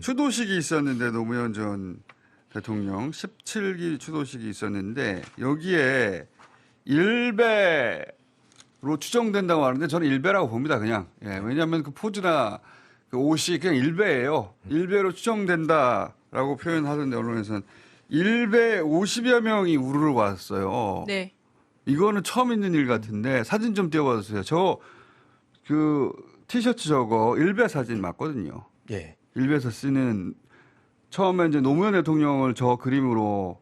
추도식이 있었는데 노무현 전 대통령 17기 추도식이 있었는데 여기에 일배로 추정된다고 하는데 저는 일배라고 봅니다. 그냥. 예, 왜냐하면 그 포즈나 그 옷이 그냥 일배예요. 일배로 추정된다라고 표현하던데 언론에서는 일배 50여 명이 우르르 왔어요. 네. 이거는 처음 있는 일 같은데 사진 좀 띄워봐 주세요. 저 그 티셔츠 저거 일베 사진 맞거든요. 예. 일베에서 쓰는 처음에 이제 노무현 대통령을 저 그림으로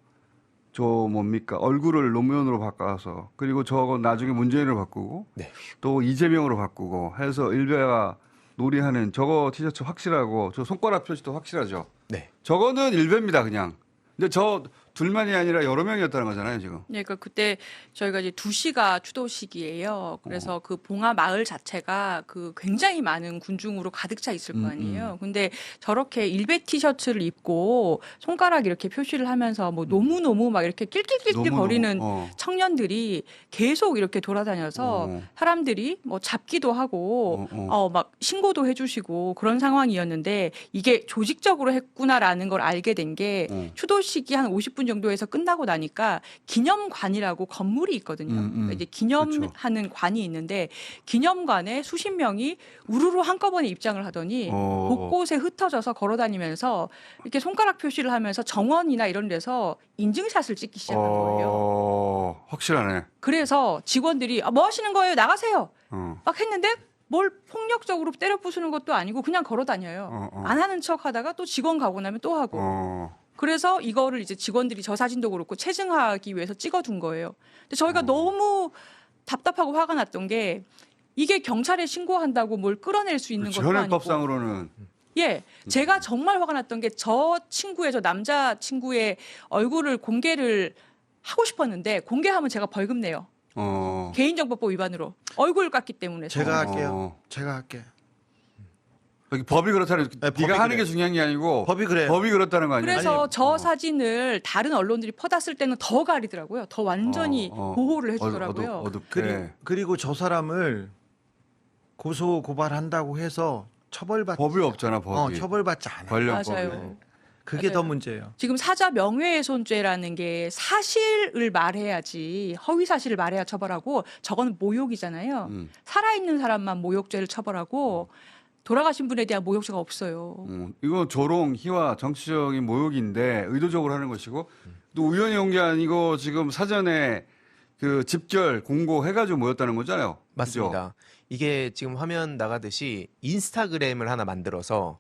저 뭡니까 얼굴을 노무현으로 바꿔서 그리고 저거 나중에 문재인으로 바꾸고 네. 또 이재명으로 바꾸고 해서 일베가 놀이하는 저거 티셔츠 확실하고 저 손가락 표시도 확실하죠. 네. 저거는 일베입니다 그냥. 근데 저 둘만이 아니라 여러 명이었다는 거잖아요 지금. 네, 그러니까 그때 저희가 이제 2시가 추도식이에요. 그래서 그 봉화 마을 자체가 그 굉장히 많은 군중으로 가득 차 있을 거 아니에요. 근데 저렇게 일베 티셔츠를 입고 손가락 이렇게 표시를 하면서 뭐 너무너무 막 이렇게 낄낄낄낄 거리는 청년들이 계속 이렇게 돌아다녀서 사람들이 뭐 잡기도 하고 막 신고도 해주시고 그런 상황이었는데 이게 조직적으로 했구나라는 걸 알게 된 게 추도식이 한 50분 정도에서 끝나고 나니까 기념관이라고 건물이 있거든요. 이제 기념하는 그렇죠. 관이 있는데 기념관에 수십 명이 우르르 한꺼번에 입장을 하더니 곳곳에 흩어져서 걸어다니면서 이렇게 손가락 표시를 하면서 정원이나 이런 데서 인증샷을 찍기 시작한 거예요. 확실하네. 그래서 직원들이 뭐 하시는 거예요? 나가세요. 막 했는데 뭘 폭력적으로 때려 부수는 것도 아니고 그냥 걸어다녀요. 안 하는 척 하다가 또 직원 가고 나면 또 하고. 그래서 이거를 이제 직원들이 저 사진도 그렇고 체증하기 위해서 찍어둔 거예요. 근데 저희가 너무 답답하고 화가 났던 게 이게 경찰에 신고한다고 뭘 끌어낼 수 있는 것도 아니고. 현행법상으로는. 예, 제가 정말 화가 났던 게 저 남자 친구의 얼굴을 공개를 하고 싶었는데 공개하면 제가 벌금 내요. 개인정보법 위반으로 얼굴 깠기 때문에. 제가 할게요. 제가 할게. 여기 법이 그렇다는 네, 네가 하는 게 중요한 게 아니고 법이 그래요. 법이 그렇다는 거 아니에요? 그래서 아니, 저 사진을 다른 언론들이 퍼das을 때는 더 가리더라고요. 더 완전히 보호를 해주더라고요. 어둡게. 그리고 저 사람을 고소 고발한다고 해서 처벌받지 법이 없잖아 법이. 처벌받지 않아요. 관련법이. 맞아요. 그게 맞아요. 더 문제예요. 지금 사자 명예훼손죄라는 게 사실을 말해야지 허위 사실을 말해야 처벌하고 저건 모욕이잖아요. 살아있는 사람만 모욕죄를 처벌하고 돌아가신 분에 대한 모욕죄가 없어요. 이거 조롱, 희화, 정치적인 모욕인데 의도적으로 하는 것이고 또 우연히 온 게 아니고 지금 사전에 그 집결 공고 해가지고 모였다는 거잖아요. 맞습니다. 그죠? 이게 지금 화면 나가듯이 인스타그램을 하나 만들어서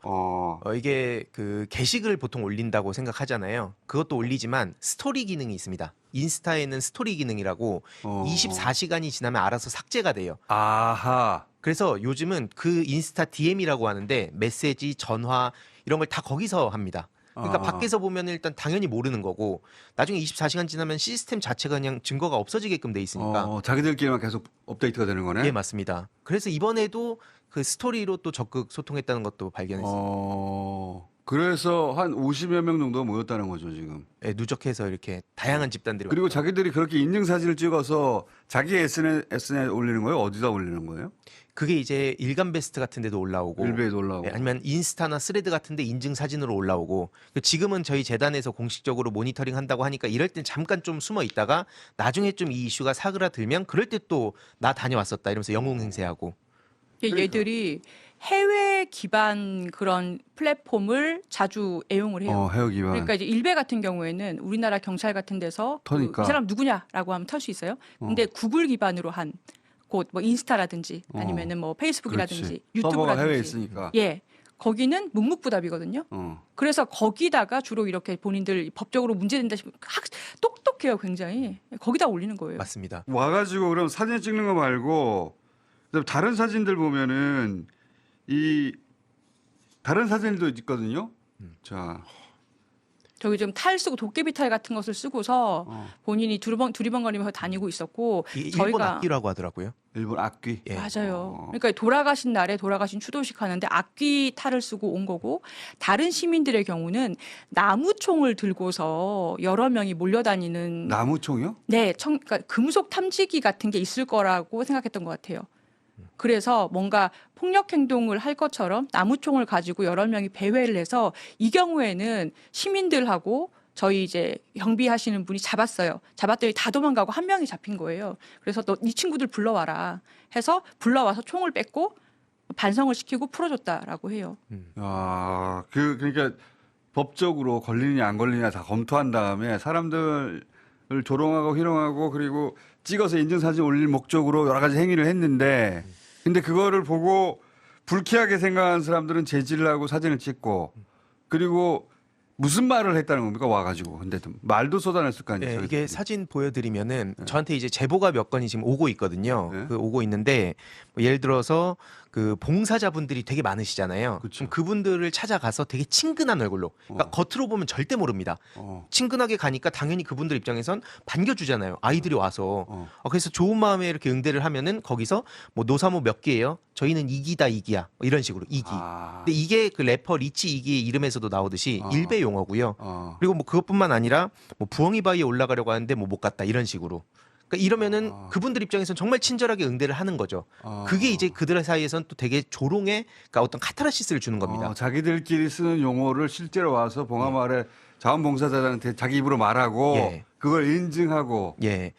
이게 그 게시글 보통 올린다고 생각하잖아요. 그것도 올리지만 스토리 기능이 있습니다. 인스타에는 스토리 기능이라고 24시간이 지나면 알아서 삭제가 돼요. 아하. 그래서 요즘은 그 인스타 DM이라고 하는데 메시지, 전화 이런 걸 다 거기서 합니다. 그러니까 밖에서 보면 일단 당연히 모르는 거고 나중에 24시간 지나면 시스템 자체가 그냥 증거가 없어지게끔 돼 있으니까. 자기들끼리만 계속 업데이트가 되는 거네. 예, 맞습니다. 그래서 이번에도 그 스토리로 또 적극 소통했다는 것도 발견했습니다. 그래서 한 50여 명 정도 모였다는 거죠 지금. 예, 누적해서 이렇게 다양한 집단들이 그리고 왔죠. 자기들이 그렇게 인증 사진을 찍어서 자기 SNS에 올리는 거예요? 어디다 올리는 거예요? 그게 이제 일간 베스트 같은 데도 올라오고 일베에도 올라오고. 예, 아니면 인스타나 스레드 같은 데 인증 사진으로 올라오고 지금은 저희 재단에서 공식적으로 모니터링 한다고 하니까 이럴 땐 잠깐 좀 숨어 있다가 나중에 좀 이 이슈가 사그라들면 그럴 때 또 나 다녀왔었다 이러면서 영웅행세하고. 얘들이 해외 기반 그런 플랫폼을 자주 애용을 해요. 해외 기반. 그러니까 이제 일베 같은 경우에는 우리나라 경찰 같은 데서 터니까. 이 사람 누구냐라고 하면 털 수 있어요. 근데 구글 기반으로 한 곧 뭐 인스타라든지 아니면은 뭐 페이스북이라든지 서버가 해외에 유튜브라든지 있으니까. 예. 거기는 묵묵부답이거든요. 그래서 거기다가 주로 이렇게 본인들 법적으로 문제된다 싶으면 똑똑해요, 굉장히. 거기다 올리는 거예요. 맞습니다. 와가지고 그럼 사진 찍는 거 말고 다른 사진들 보면은 이 다른 사진도 있거든요. 자, 저기 좀 탈 쓰고 도깨비 탈 같은 것을 쓰고서 본인이 두리번거리면서 다니고 있었고 이게 일본 악기라고 하더라고요. 일본 악귀. 예. 맞아요. 그러니까 돌아가신 날에 돌아가신 추도식 하는데 악귀 탈을 쓰고 온 거고 다른 시민들의 경우는 나무총을 들고서 여러 명이 몰려다니는 나무총이요? 네, 그러니까 금속 탐지기 같은 게 있을 거라고 생각했던 것 같아요. 그래서 뭔가 폭력 행동을 할 것처럼 나무총을 가지고 여러 명이 배회를 해서 이 경우에는 시민들하고 저희 이제 경비하시는 분이 잡았어요. 잡았더니 다 도망가고 한 명이 잡힌 거예요. 그래서 너 네 친구들 불러와라 해서 불러와서 총을 뺐고 반성을 시키고 풀어줬다라고 해요. 아, 그러니까 법적으로 걸리느냐 안 걸리느냐 다 검토한 다음에 사람들을 조롱하고 희롱하고 그리고 찍어서 인증사진 올릴 목적으로 여러 가지 행위를 했는데 근데 그거를 보고 불쾌하게 생각하는 사람들은 제지를 하고 사진을 찍고 그리고 무슨 말을 했다는 겁니까 와가지고 근데 말도 쏟아냈을 거 아니에요. 네, 이게 사진 보여드리면은 저한테 이제 제보가 몇 건이 지금 오고 있거든요. 네. 그 오고 있는데 뭐 예를 들어서 그 봉사자분들이 되게 많으시잖아요. 그쵸. 그럼 그분들을 찾아가서 되게 친근한 얼굴로, 그러니까 겉으로 보면 절대 모릅니다. 친근하게 가니까 당연히 그분들 입장에선 반겨주잖아요. 아이들이 와서. 그래서 좋은 마음에 이렇게 응대를 하면은 거기서 뭐 노사모 몇 개예요? 저희는 이기다 이기야 뭐 이런 식으로 이기. 근데 이게 그 래퍼 리치 이기의 이름에서도 나오듯이 일베 용어고요. 그리고 뭐 그것뿐만 아니라 뭐 부엉이 바위에 올라가려고 하는데 뭐 못 갔다 이런 식으로. 그러니까 이러면은 그분들 입장에서는 정말 친절하게 응대를 하는 거죠. 그게 이제 그들 사이에서는 또 되게 조롱의 그러니까 어떤 카타르시스를 주는 겁니다. 자기들끼리 쓰는 용어를 실제로 와서 봉화마을에 자원봉사자들한테 자기 입으로 말하고 예. 그걸 인증하고 예.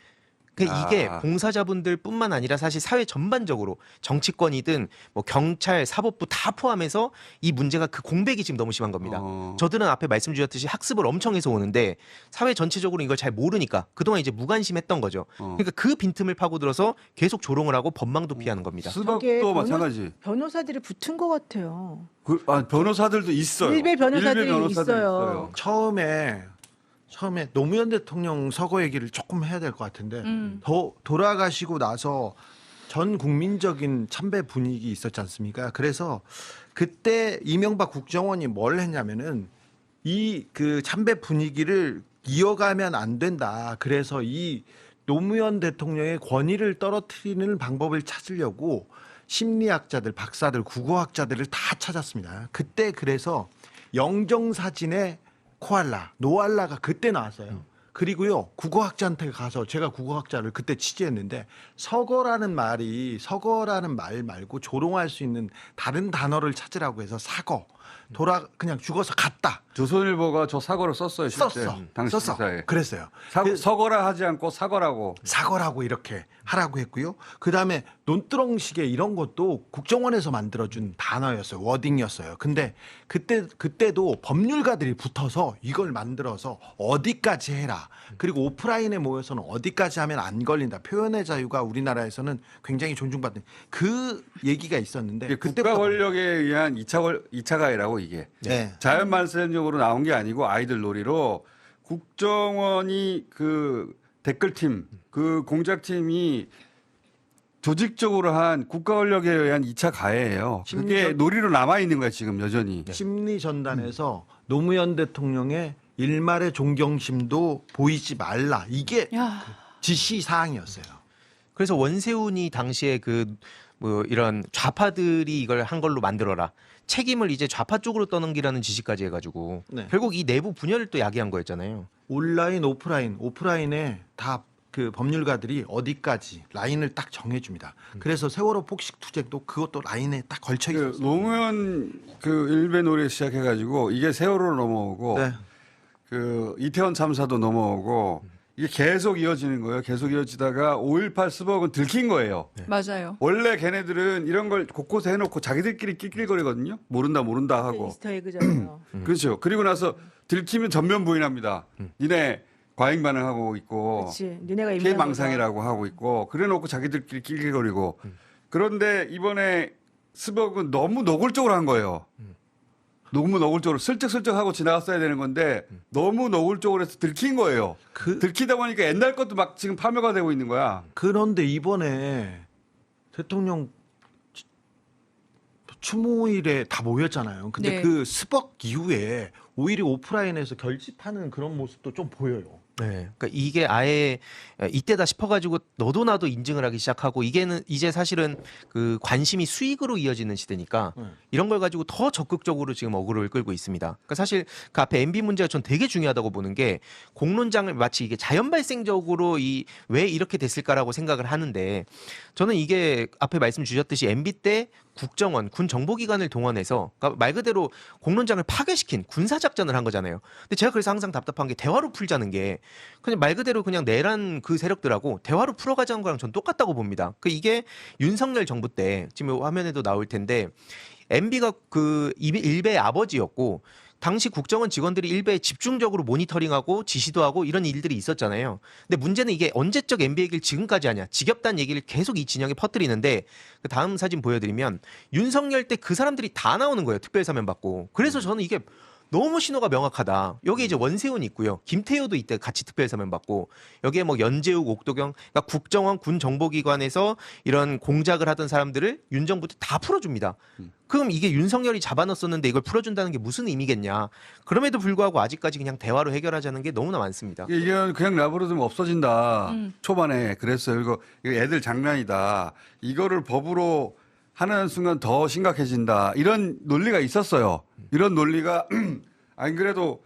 그러니까 이게 봉사자분들뿐만 아니라 사실 사회 전반적으로 정치권이든 뭐 경찰, 사법부 다 포함해서 이 문제가 그 공백이 지금 너무 심한 겁니다. 저들은 앞에 말씀 주셨듯이 학습을 엄청 해서 오는데 사회 전체적으로 이걸 잘 모르니까 그동안 이제 무관심했던 거죠. 그러니까 그 빈틈을 파고들어서 계속 조롱을 하고 법망도 피하는 겁니다. 저게 수박도 마찬가지. 변호사들이 붙은 것 같아요. 변호사들도 있어요. 일베 변호사들이 변호사들 있어요. 처음에 노무현 대통령 서거 얘기를 조금 해야 될 것 같은데 돌아가시고 나서 전 국민적인 참배 분위기 있었지 않습니까? 그래서 그때 이명박 국정원이 뭘 했냐면은 이 그 참배 분위기를 이어가면 안 된다. 그래서 이 노무현 대통령의 권위를 떨어뜨리는 방법을 찾으려고 심리학자들, 박사들, 국어학자들을 다 찾았습니다. 그때 그래서 영정사진의 코알라, 노알라가 그때 나왔어요. 그리고요, 국어학자한테 가서 제가 국어학자를 그때 취재했는데 서거라는 말 말고 조롱할 수 있는 다른 단어를 찾으라고 해서 사거, 그냥 죽어서 갔다. 조선일보가 저 사과를 썼어요. 실제. 당시 기사에. 그랬어요. 서거라 하지 않고 사과라고 이렇게 하라고 했고요. 그다음에 논두렁시계 이런 것도 국정원에서 만들어준 단어였어요. 워딩이었어요. 근데 그때도 법률가들이 붙어서 이걸 만들어서 어디까지 해라. 그리고 오프라인에 모여서는 어디까지 하면 안 걸린다. 표현의 자유가 우리나라에서는 굉장히 존중받는 그 얘기가 있었는데 국가 권력에 의한 2차 가해라고 이게. 네. 자연 발생적으로 나온 게 아니고 아이들 놀이로 국정원이 그 댓글팀, 그 공작팀이 조직적으로 한 국가 권력에 의한 2차 가해예요. 그게 놀이로 남아 있는 거야 지금 여전히. 심리 전단에서 노무현 대통령의 일말의 존경심도 보이지 말라. 이게 지시 사항이었어요. 그래서 원세훈이 당시에 뭐 이런 좌파들이 이걸 한 걸로 만들어라. 책임을 이제 좌파 쪽으로 떠넘기라는 지시까지 해가지고 결국 이 내부 분열을 또 야기한 거였잖아요. 온라인, 오프라인에 다 그 법률가들이 어디까지 라인을 딱 정해줍니다. 그래서 세월호 폭식 투쟁도 그것도 라인에 딱 걸쳐 있어요. 노무현 그 일베 놀이 시작해가지고 이게 세월호로 넘어오고 그 이태원 참사도 넘어오고 이게 계속 이어지는 거예요. 계속 이어지다가 5.18 스벅은 들킨 거예요. 맞아요. 원래 걔네들은 이런 걸 곳곳에 해놓고 자기들끼리 낄낄거리거든요. 모른다 하고. 이스터에그잖아요. 그렇죠. 그리고 나서 들키면 전면 부인합니다. 니네 과잉 반응하고 있고 그렇지. 니네가 피해 망상이라고 하고 있고 그래놓고 자기들끼리 낄낄거리고 그런데 이번에 스벅은 너무 노골적으로 한 거예요. 너무 노골적으로 슬쩍슬쩍 하고 지나갔어야 되는 건데 너무 노골적으로 해서 들킨 거예요. 들키다 보니까 옛날 것도 막 지금 파묘가 되고 있는 거야. 그런데 이번에 대통령 추모일에 다 모였잖아요. 근데 네. 그 스벅 이후에 오히려 오프라인에서 결집하는 그런 모습도 좀 보여요. 네, 그러니까 이게 아예 이때다 싶어가지고 너도 나도 인증을 하기 시작하고 이게는 이제 사실은 그 관심이 수익으로 이어지는 시대니까 이런 걸 가지고 더 적극적으로 지금 어그로를 끌고 있습니다. 그러니까 사실 그 앞에 MB 문제가 전 되게 중요하다고 보는 게 공론장을 마치 이게 자연 발생적으로 왜 이렇게 됐을까라고 생각을 하는데 저는 이게 앞에 말씀 주셨듯이 MB 때 국정원, 군 정보기관을 동원해서 그러니까 말 그대로 공론장을 파괴시킨 군사작전을 한 거잖아요. 근데 제가 그래서 항상 답답한 게 대화로 풀자는 게 그냥 말 그대로 그냥 내란 그 세력들하고 대화로 풀어가자는 거랑 전 똑같다고 봅니다. 그 이게 윤석열 정부 때 지금 화면에도 나올 텐데 MB가 그 일베의 아버지였고 당시 국정원 직원들이 일베에 집중적으로 모니터링하고 지시도 하고 이런 일들이 있었잖아요. 근데 문제는 이게 언제적 MB 얘기를 지금까지 하냐. 지겹다는 얘기를 계속 이 진영에 퍼뜨리는데 그 다음 사진 보여드리면 윤석열 때 그 사람들이 다 나오는 거예요. 특별사면 받고. 그래서 저는 이게 너무 신호가 명확하다. 여기 이제 원세훈 있고요. 김태효도 이때 같이 특별사면 받고 여기에 뭐 연재욱, 옥도경, 그러니까 국정원 군 정보기관에서 이런 공작을 하던 사람들을 윤 정부 때 다 풀어줍니다. 그럼 이게 윤석열이 잡아넣었었는데 이걸 풀어준다는 게 무슨 의미겠냐. 그럼에도 불구하고 아직까지 그냥 대화로 해결하자는 게 너무나 많습니다. 이게 그냥 라브로드면 없어진다. 초반에 그랬어요. 이거 애들 장난이다. 이거를 법으로 하는 순간 더 심각해진다. 이런 논리가 있었어요. 이런 논리가 안 그래도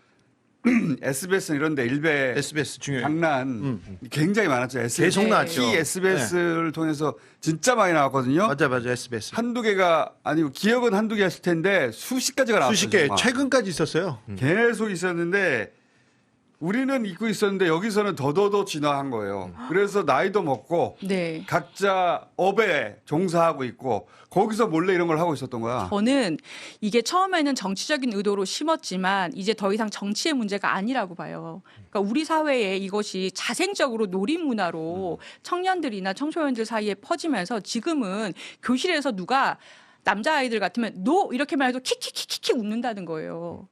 SBS는 이런데 일베 SBS 중요해요. 장난 굉장히 많았죠. SBS. 계속 나왔죠. 이 SBS를 통해서 진짜 많이 나왔거든요. 맞아 SBS. 한두 개가 아니고 기억은 한두 개였을 텐데 수십 가지가 나왔어요. 수십 개 막. 최근까지 있었어요. 계속 있었는데 우리는 잊고 있었는데 여기서는 더더더 진화한 거예요. 그래서 나이도 먹고 네. 각자 업에 종사하고 있고 거기서 몰래 이런 걸 하고 있었던 거야. 저는 이게 처음에는 정치적인 의도로 심었지만 이제 더 이상 정치의 문제가 아니라고 봐요. 그러니까 우리 사회에 이것이 자생적으로 놀이 문화로 청년들이나 청소년들 사이에 퍼지면서 지금은 교실에서 누가 남자아이들 같으면 노 이렇게 말해도 킥킥킥킥 웃는다는 거예요.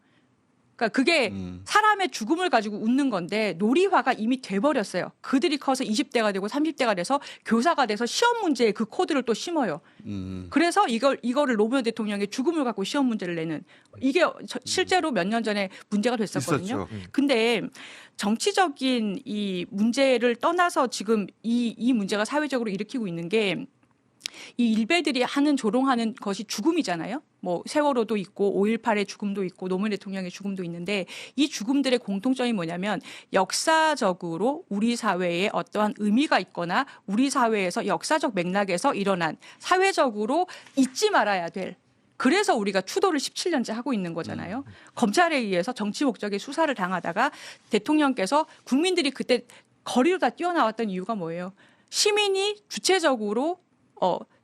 그러니까 그게 사람의 죽음을 가지고 웃는 건데 놀이화가 이미 돼버렸어요. 그들이 커서 20대가 되고 30대가 돼서 교사가 돼서 시험 문제에 그 코드를 또 심어요. 그래서 이거를 노무현 대통령의 죽음을 갖고 시험 문제를 내는 이게 실제로 몇 년 전에 문제가 됐었거든요. 있었죠. 근데 정치적인 이 문제를 떠나서 지금 이 문제가 사회적으로 일으키고 있는 게 이 일베들이 하는 조롱하는 것이 죽음이잖아요. 뭐 세월호도 있고 5.18의 죽음도 있고 노무현 대통령의 죽음도 있는데 이 죽음들의 공통점이 뭐냐면 역사적으로 우리 사회에 어떠한 의미가 있거나 우리 사회에서 역사적 맥락에서 일어난 사회적으로 잊지 말아야 될 그래서 우리가 추도를 17년째 하고 있는 거잖아요. 검찰에 의해서 정치 목적의 수사를 당하다가 대통령께서 국민들이 그때 거리로 다 뛰어나왔던 이유가 뭐예요? 시민이 주체적으로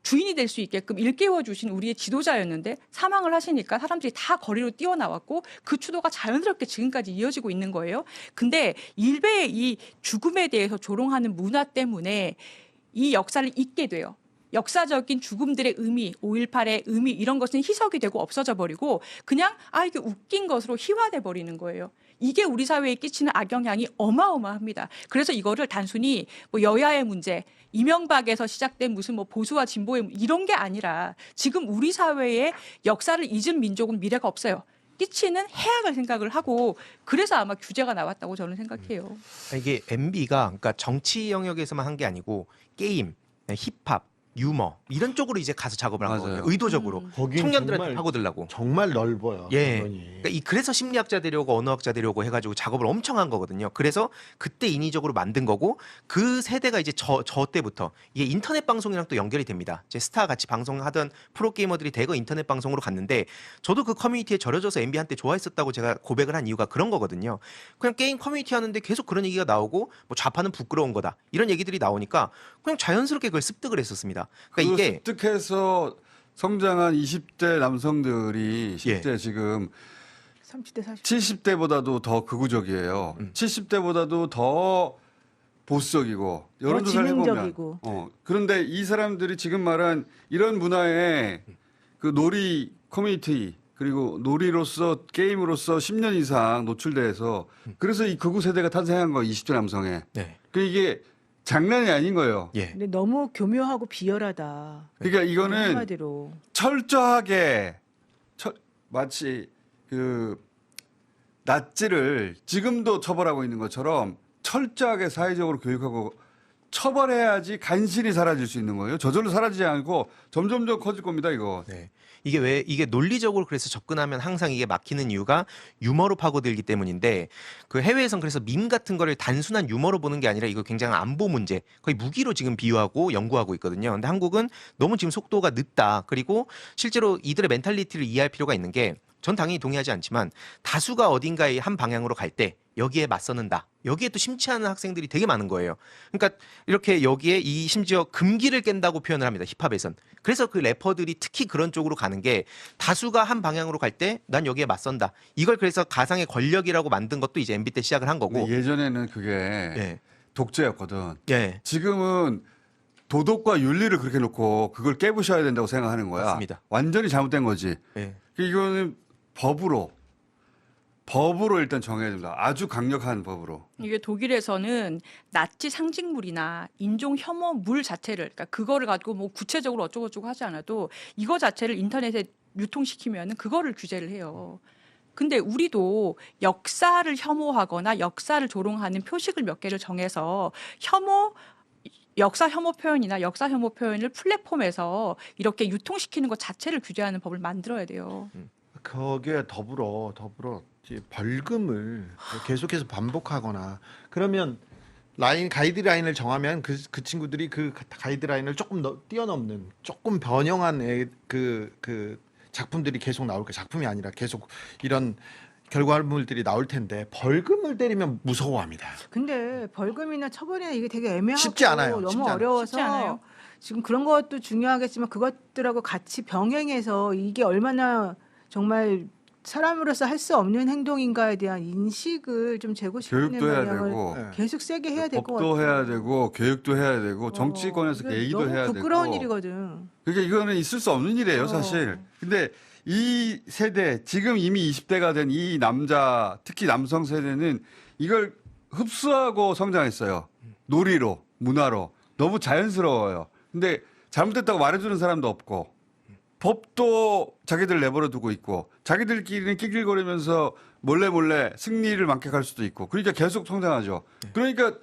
주인이 될 수 있게끔 일깨워 주신 우리의 지도자였는데 사망을 하시니까 사람들이 다 거리로 뛰어나왔고 그 추도가 자연스럽게 지금까지 이어지고 있는 거예요. 근데 일베의 이 죽음에 대해서 조롱하는 문화 때문에 이 역사를 잊게 돼요. 역사적인 죽음들의 의미, 5.18의 의미 이런 것은 희석이 되고 없어져 버리고 그냥 이게 웃긴 것으로 희화돼 버리는 거예요. 이게 우리 사회에 끼치는 악영향이 어마어마합니다. 그래서 이거를 단순히 뭐 여야의 문제, 이명박에서 시작된 무슨 뭐 보수와 진보의 이런 게 아니라 지금 우리 사회의 역사를 잊은 민족은 미래가 없어요. 끼치는 해악을 생각을 하고 그래서 아마 규제가 나왔다고 저는 생각해요. 이게 MB가 그러니까 정치 영역에서만 한 게 아니고 게임, 힙합, 유머 이런 쪽으로 이제 가서 작업을 한 맞아요. 거예요. 의도적으로 거긴 청년들한테 정말- 파고들라고. 정말 넓어요. 예. 당연히. 그러니까 그래서 심리학자 데려오고 언어학자 데려오고 해가지고 작업을 엄청 한 거거든요. 그래서 그때 인위적으로 만든 거고 그 세대가 이제 저 때부터 이게 인터넷 방송이랑 또 연결이 됩니다. 제 스타 같이 방송하던 프로게이머들이 대거 인터넷 방송으로 갔는데 저도 그 커뮤니티에 절여져서 MB한테 좋아했었다고 제가 고백을 한 이유가 그런 거거든요. 그냥 게임 커뮤니티 하는데 계속 그런 얘기가 나오고 뭐 좌파는 부끄러운 거다 이런 얘기들이 나오니까 그냥 자연스럽게 그걸 습득을 했었습니다. 그러니까 이게 습득해서 성장한 20대 남성들이 10대 지금 30대 40대 70대보다도 더 극우적이에요. 70대보다도 더 보수적이고 여론조사를 해보면 지능적이고. 그런데 이 사람들이 지금 말한 이런 문화에 그 놀이 커뮤니티 그리고 놀이로서 게임으로서 10년 이상 노출돼서 그래서 이 극우 세대가 탄생한 거예요. 20대 남성에. 네. 그 이게 장난이 아닌 거예요. 예. 근데 너무 교묘하고 비열하다. 그러니까 이거는 한마디로. 철저하게 마치 그 낫지를 지금도 처벌하고 있는 것처럼 철저하게 사회적으로 교육하고 처벌해야지 간신히 사라질 수 있는 거예요. 저절로 사라지지 않고 점점점 커질 겁니다, 이거. 네. 이게 논리적으로 그래서 접근하면 항상 이게 막히는 이유가 유머로 파고들기 때문인데 그 해외에선 그래서 밈 같은 거를 단순한 유머로 보는 게 아니라 이거 굉장한 안보 문제 거의 무기로 지금 비유하고 연구하고 있거든요. 근데 한국은 너무 지금 속도가 늦다. 그리고 실제로 이들의 멘탈리티를 이해할 필요가 있는 게 전 당연히 동의하지 않지만 다수가 어딘가에 한 방향으로 갈 때 여기에 맞서는다. 여기에 또 심취하는 학생들이 되게 많은 거예요. 그러니까 이렇게 여기에 이 심지어 금기를 깬다고 표현을 합니다. 힙합에선. 그래서 그 래퍼들이 특히 그런 쪽으로 가는 게 다수가 한 방향으로 갈 때 난 여기에 맞선다. 이걸 그래서 가상의 권력이라고 만든 것도 이제 MB 때 시작을 한 거고. 근데 예전에는 그게 예. 독재였거든. 예. 지금은 도덕과 윤리를 그렇게 놓고 그걸 깨부셔야 된다고 생각하는 거야. 맞습니다. 완전히 잘못된 거지. 예. 이거는 법으로 일단 정해야 됩니다. 아주 강력한 법으로. 이게 독일에서는 나치 상징물이나 인종 혐오물 자체를 그러니까 그거를 가지고 뭐 구체적으로 어쩌고저쩌고 하지 않아도 이거 자체를 인터넷에 유통시키면은 그거를 규제를 해요. 근데 우리도 역사를 혐오하거나 역사를 조롱하는 표식을 몇 개를 정해서 역사 혐오 표현이나 역사 혐오 표현을 플랫폼에서 이렇게 유통시키는 것 자체를 규제하는 법을 만들어야 돼요. 거기에 더불어 이제 벌금을 계속해서 반복하거나 그러면 가이드라인을 정하면 그 친구들이 그 가이드라인을 조금 뛰어넘는 조금 변형한 그 작품들이 계속 나올 거예요. 작품이 아니라 계속 이런 결과물들이 나올 텐데 벌금을 때리면 무서워합니다. 근데 벌금이나 처벌이나 이게 되게 애매하고 쉽지 않아요. 너무 쉽지 않아요. 어려워서 쉽지 않아요. 지금 그런 것도 중요하겠지만 그것들하고 같이 병행해서 이게 얼마나 정말 사람으로서 할 수 없는 행동인가에 대한 인식을 좀 제고시키는 교육도 해야 방향을 되고 네. 계속 세게 해야 될 것 같아요. 법도 해야 되고 교육도 해야 되고 정치권에서 이게 얘기도 너무 해야 되고. 부끄러운 일이거든. 그러니까 이거는 있을 수 없는 일이에요, 사실. 근데 이 세대, 지금 이미 20대가 된 이 남자, 특히 남성 세대는 이걸 흡수하고 성장했어요. 놀이로, 문화로. 너무 자연스러워요. 근데 잘못됐다고 말해주는 사람도 없고, 법도 자기들 내버려 두고 있고, 자기들끼리는 낄낄거리면서 몰래 승리를 만끽할 수도 있고, 그러니까 계속 성장하죠. 그러니까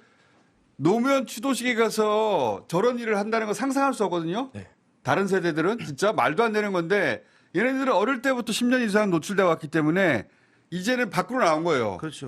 노무현 추도식에 가서 저런 일을 한다는 거 상상할 수 없거든요. 네. 다른 세대들은 진짜 말도 안 되는 건데 얘네들은 어릴 때부터 10년 이상 노출돼 왔기 때문에 이제는 밖으로 나온 거예요. 그렇죠.